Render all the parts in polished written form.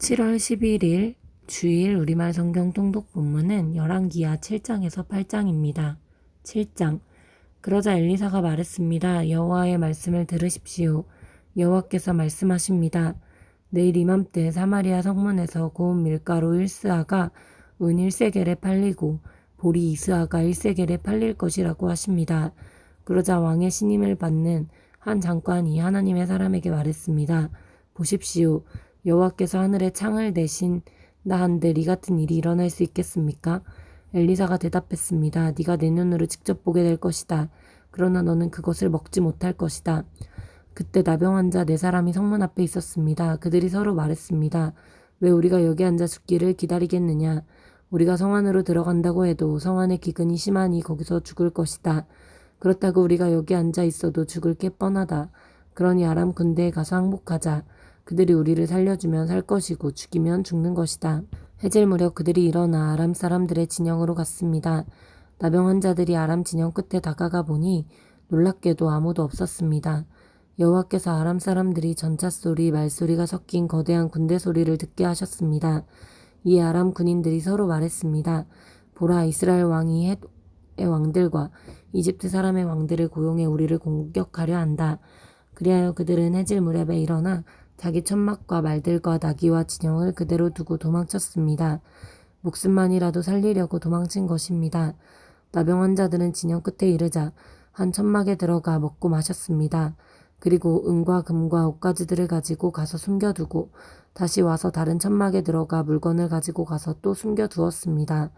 7월 11일 주일 우리말 성경 통독 본문은 열왕기하 7장에서 8장입니다. 7장. 그러자 엘리사가 말했습니다. 여호와의 말씀을 들으십시오. 여호와께서 말씀하십니다. 내일 이맘때 사마리아 성문에서 고운 밀가루 1스아가 은 1세겔에 팔리고 보리 2스아가 1세겔에 팔릴 것이라고 하십니다. 그러자 왕의 신임을 받는 한 장관이 하나님의 사람에게 말했습니다. 보십시오. 여호와께서 하늘에 창을 내신다 한들 이 같은 일이 일어날 수 있겠습니까? 엘리사가 대답했습니다. 네가 내 눈으로 직접 보게 될 것이다. 그러나 너는 그것을 먹지 못할 것이다. 그때 나병 환자 4사람이 성문 앞에 있었습니다. 그들이 서로 말했습니다. 왜 우리가 여기 앉아 죽기를 기다리겠느냐? 우리가 성 안으로 들어간다고 해도 성 안의 기근이 심하니 거기서 죽을 것이다. 그렇다고 우리가 여기 앉아 있어도 죽을 게 뻔하다. 그러니 아람 군대에 가서 항복하자. 그들이 우리를 살려주면 살 것이고 죽이면 죽는 것이다. 해질 무렵 그들이 일어나 아람 사람들의 진영으로 갔습니다. 나병 환자들이 아람 진영 끝에 다가가 보니 놀랍게도 아무도 없었습니다. 여호와께서 아람 사람들이 전차 소리, 말소리가 섞인 거대한 군대 소리를 듣게 하셨습니다. 이에 아람 군인들이 서로 말했습니다. 보라, 이스라엘 왕이 헷의 왕들과 이집트 사람의 왕들을 고용해 우리를 공격하려 한다. 그리하여 그들은 해질 무렵에 일어나 자기 천막과 말들과 나귀와 진영을 그대로 두고 도망쳤습니다. 목숨만이라도 살리려고 도망친 것입니다. 나병 환자들은 진영 끝에 이르자 한 천막에 들어가 먹고 마셨습니다. 그리고 은과 금과 옷가지들을 가지고 가서 숨겨두고 다시 와서 다른 천막에 들어가 물건을 가지고 가서 또 숨겨두었습니다.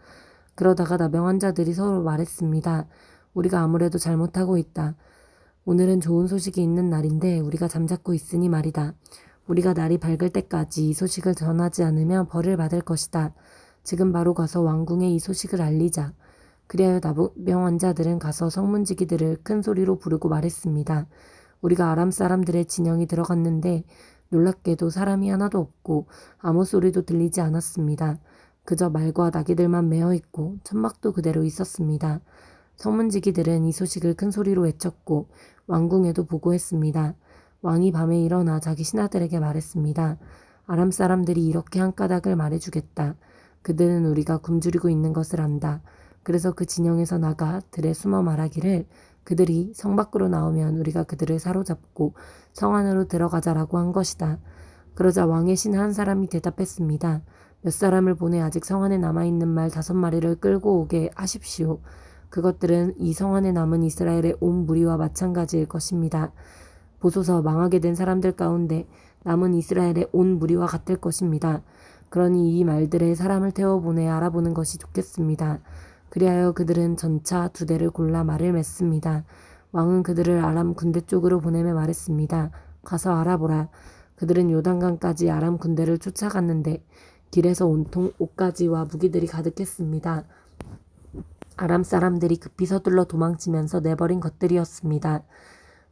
그러다가 나병 환자들이 서로 말했습니다. 우리가 아무래도 잘못하고 있다. 오늘은 좋은 소식이 있는 날인데 우리가 잠자코 있으니 말이다. 우리가 날이 밝을 때까지 이 소식을 전하지 않으면 벌을 받을 것이다. 지금 바로 가서 왕궁에 이 소식을 알리자. 그리하여 나병 환자들은 가서 성문지기들을 큰 소리로 부르고 말했습니다. 우리가 아람 사람들의 진영이 들어갔는데 놀랍게도 사람이 하나도 없고 아무 소리도 들리지 않았습니다. 그저 말과 나귀들만 메어 있고 천막도 그대로 있었습니다. 성문지기들은 이 소식을 큰 소리로 외쳤고 왕궁에도 보고했습니다. 왕이 밤에 일어나 자기 신하들에게 말했습니다. 아람 사람들이 이렇게 한 까닭을 말해주겠다. 그들은 우리가 굶주리고 있는 것을 안다. 그래서 그 진영에서 나가 들에 숨어 말하기를 그들이 성 밖으로 나오면 우리가 그들을 사로잡고 성 안으로 들어가자라고 한 것이다. 그러자 왕의 신 한 사람이 대답했습니다. 몇 사람을 보내 아직 성 안에 남아있는 말 5마리를 끌고 오게 하십시오. 그것들은 이 성 안에 남은 이스라엘의 온 무리와 마찬가지일 것입니다. 보소서, 망하게 된 사람들 가운데 남은 이스라엘의 온 무리와 같을 것입니다. 그러니 이 말들에 사람을 태워보내 알아보는 것이 좋겠습니다. 그리하여 그들은 전차 2대를 골라 말을 맺습니다. 왕은 그들을 아람 군대 쪽으로 보내며 말했습니다. 가서 알아보라. 그들은 요단강까지 아람 군대를 쫓아갔는데 길에서 온통 옷가지와 무기들이 가득했습니다. 아람 사람들이 급히 서둘러 도망치면서 내버린 것들이었습니다.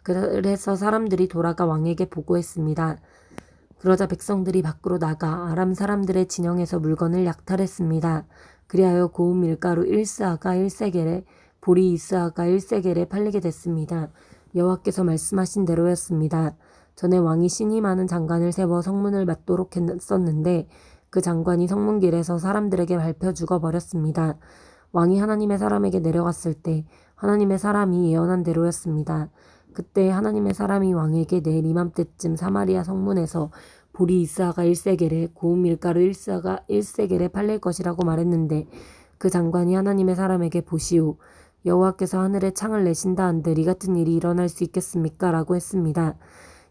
그래서 사람들이 돌아가 왕에게 보고했습니다. 그러자 백성들이 밖으로 나가 아람 사람들의 진영에서 물건을 약탈했습니다. 그리하여 고운 밀가루 1스아가 1세겔에 보리 2스아가 1세겔에 팔리게 됐습니다. 여호와께서 말씀하신 대로였습니다. 전에 왕이 신임하는 장관을 세워 성문을 맡도록 했었는데 그 장관이 성문길에서 사람들에게 밟혀 죽어버렸습니다. 왕이 하나님의 사람에게 내려갔을 때 하나님의 사람이 예언한 대로였습니다. 그때 하나님의 사람이 왕에게 내일 이맘때쯤 사마리아 성문에서 보리 2스아가 1세겔에 고운 밀가루 1스아가 1세겔에 팔릴 것이라고 말했는데 그 장관이 하나님의 사람에게 보시오. 여호와께서 하늘에 창을 내신다 한들 이 같은 일이 일어날 수 있겠습니까? 라고 했습니다.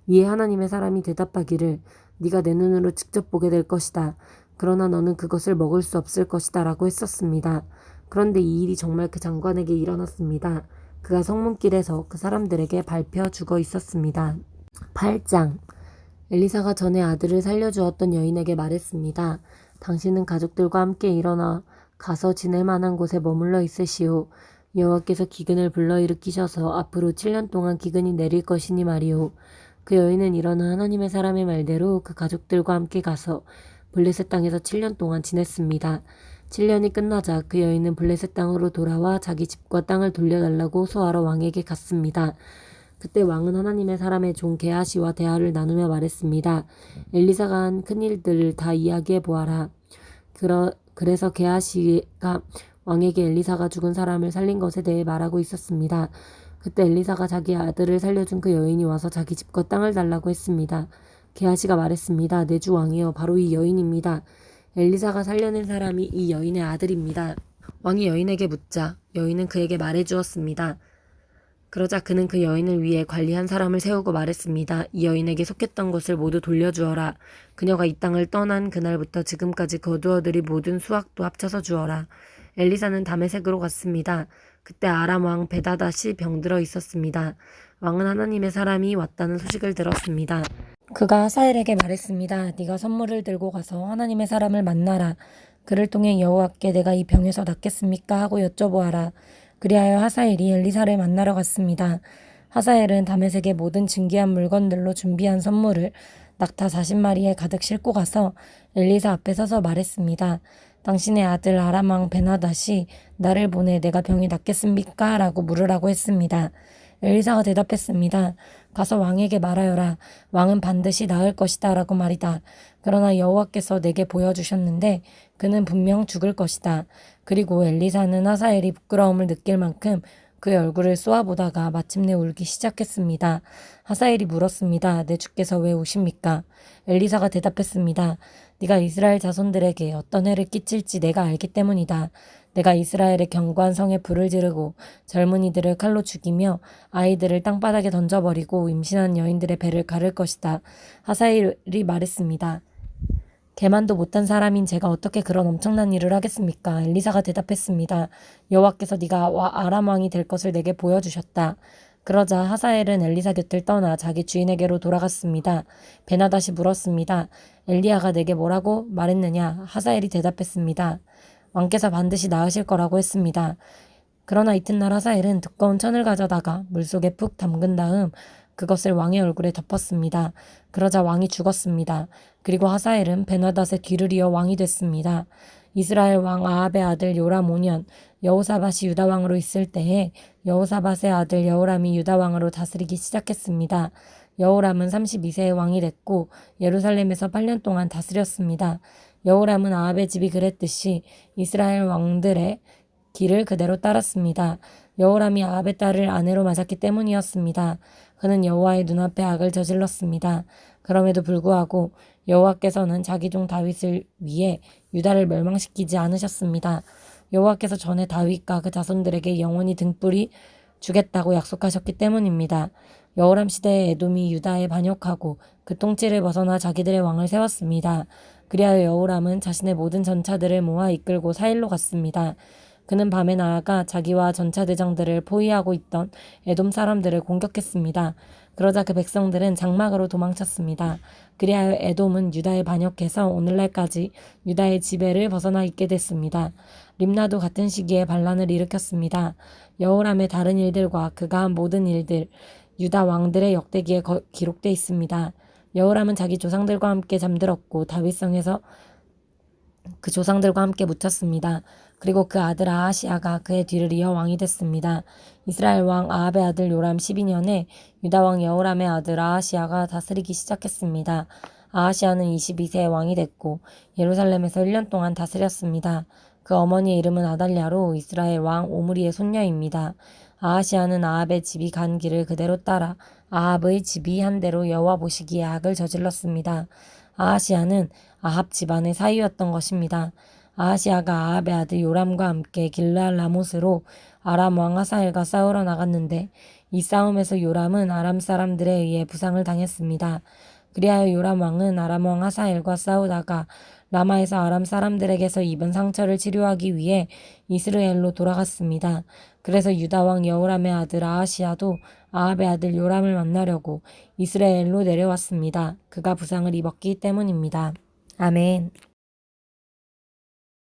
이에 하나님의 사람이 대답하기를 네가 내 눈으로 직접 보게 될 것이다. 그러나 너는 그것을 먹을 수 없을 것이다 라고 했었습니다. 그런데 이 일이 정말 그 장관에게 일어났습니다. 그가 성문길에서 그 사람들에게 밟혀 죽어 있었습니다. 8장. 엘리사가 전에 아들을 살려주었던 여인에게 말했습니다. 당신은 가족들과 함께 일어나 가서 지낼 만한 곳에 머물러 있으시오. 여호와께서 기근을 불러일으키셔서 앞으로 7년 동안 기근이 내릴 것이니 말이오. 그 여인은 일어나 하나님의 사람의 말대로 그 가족들과 함께 가서 블레셋 땅에서 7년 동안 지냈습니다. 7년이 끝나자 그 여인은 블레셋 땅으로 돌아와 자기 집과 땅을 돌려달라고 호소하러 왕에게 갔습니다. 그때 왕은 하나님의 사람의 종 게하시와 대화를 나누며 말했습니다. 엘리사가 한 큰일들을 다 이야기해 보아라. 그래서 게하시가 왕에게 엘리사가 죽은 사람을 살린 것에 대해 말하고 있었습니다. 그때 엘리사가 자기 아들을 살려준 그 여인이 와서 자기 집과 땅을 달라고 했습니다. 게하시가 말했습니다. 내 주 왕이여, 바로 이 여인입니다. 엘리사가 살려낸 사람이 이 여인의 아들입니다. 왕이 여인에게 묻자 여인은 그에게 말해주었습니다. 그러자 그는 그 여인을 위해 관리한 사람을 세우고 말했습니다. 이 여인에게 속했던 것을 모두 돌려주어라. 그녀가 이 땅을 떠난 그날부터 지금까지 거두어들인 모든 수확도 합쳐서 주어라. 엘리사는 다메섹으로 갔습니다. 그때 아람 왕 베다닷이 병들어 있었습니다. 왕은 하나님의 사람이 왔다는 소식을 들었습니다. 그가 하사엘에게 말했습니다. 네가 선물을 들고 가서 하나님의 사람을 만나라. 그를 통해 여호와께 내가 이 병에서 낫겠습니까? 하고 여쭤보아라. 그리하여 하사엘이 엘리사를 만나러 갔습니다. 하사엘은 다메섹의 모든 진귀한 물건들로 준비한 선물을 낙타 40마리에 가득 싣고 가서 엘리사 앞에 서서 말했습니다. 당신의 아들 아람 왕 베나닷이 나를 보내 내가 병이 낫겠습니까? 라고 물으라고 했습니다. 엘리사가 대답했습니다. 가서 왕에게 말하여라. 왕은 반드시 나을 것이다 라고 말이다. 그러나 여호와께서 내게 보여주셨는데 그는 분명 죽을 것이다. 그리고 엘리사는 하사엘이 부끄러움을 느낄 만큼 그의 얼굴을 쏘아보다가 마침내 울기 시작했습니다. 하사엘이 물었습니다. 내 주께서 왜 우십니까? 엘리사가 대답했습니다. 네가 이스라엘 자손들에게 어떤 해를 끼칠지 내가 알기 때문이다. 내가 이스라엘의 견고한 성에 불을 지르고 젊은이들을 칼로 죽이며 아이들을 땅바닥에 던져버리고 임신한 여인들의 배를 가를 것이다. 하사엘이 말했습니다. 개만도 못한 사람인 제가 어떻게 그런 엄청난 일을 하겠습니까? 엘리사가 대답했습니다. 여호와께서 네가 아람 왕이 될 것을 내게 보여주셨다. 그러자 하사엘은 엘리사 곁을 떠나 자기 주인에게로 돌아갔습니다. 베나닷이 물었습니다. 엘리야가 내게 뭐라고 말했느냐? 하사엘이 대답했습니다. 왕께서 반드시 나으실 거라고 했습니다. 그러나 이튿날 하사엘은 두꺼운 천을 가져다가 물속에 푹 담근 다음 그것을 왕의 얼굴에 덮었습니다. 그러자 왕이 죽었습니다. 그리고 하사엘은 베나닷의 뒤를 이어 왕이 됐습니다. 이스라엘 왕 아합의 아들 요람 5년 여호사밧이 유다 왕으로 있을 때에 여호사밧의 아들 여호람이 유다 왕으로 다스리기 시작했습니다. 여호람은 32세의 왕이 됐고 예루살렘에서 8년 동안 다스렸습니다. 여호람은 아합의 집이 그랬듯이 이스라엘 왕들의 길을 그대로 따랐습니다. 여호람이 아합의 딸을 아내로 맞았기 때문이었습니다. 그는 여호와의 눈앞에 악을 저질렀습니다. 그럼에도 불구하고 여호와께서는 자기 종 다윗을 위해 유다를 멸망시키지 않으셨습니다. 여호와께서 전에 다윗과 그 자손들에게 영원히 등불이 주겠다고 약속하셨기 때문입니다. 여호람 시대에 에돔이 유다에 반역하고 그 통치를 벗어나 자기들의 왕을 세웠습니다. 그리하여 여호람은 자신의 모든 전차들을 모아 이끌고 사일로 갔습니다. 그는 밤에 나아가 자기와 전차대장들을 포위하고 있던 에돔 사람들을 공격했습니다. 그러자 그 백성들은 장막으로 도망쳤습니다. 그리하여 에돔은 유다에 반역해서 오늘날까지 유다의 지배를 벗어나 있게 됐습니다. 림나도 같은 시기에 반란을 일으켰습니다. 여호람의 다른 일들과 그가 한 모든 일들, 유다 왕들의 역대기에 기록돼 있습니다. 여호람은 자기 조상들과 함께 잠들었고 다윗성에서 그 조상들과 함께 묻혔습니다. 그리고 그 아들 아하시아가 그의 뒤를 이어 왕이 됐습니다. 이스라엘 왕 아합의 아들 요람 12년에 유다 왕 여호람의 아들 아하시아가 다스리기 시작했습니다. 아하시아는 22세의 왕이 됐고 예루살렘에서 1년 동안 다스렸습니다. 그 어머니의 이름은 아달랴로 이스라엘 왕 오므리의 손녀입니다. 아하시아는 아합의 집이 간 길을 그대로 따라 아합의 집이 한 대로 여호와 보시기에 악을 저질렀습니다. 아하시아는 아합 집안의 사위였던 것입니다. 아하시아가 아합의 아들 요람과 함께 길르앗 라못으로 아람 왕 하사엘과 싸우러 나갔는데 이 싸움에서 요람은 아람 사람들에 의해 부상을 당했습니다. 그리하여 요람 왕은 아람 왕 하사엘과 싸우다가 라마에서 아람 사람들에게서 입은 상처를 치료하기 위해 이스라엘로 돌아갔습니다. 그래서 유다 왕 여호람의 아들 아하시아도 아합의 아들 요람을 만나려고 이스라엘로 내려왔습니다. 그가 부상을 입었기 때문입니다. 아멘.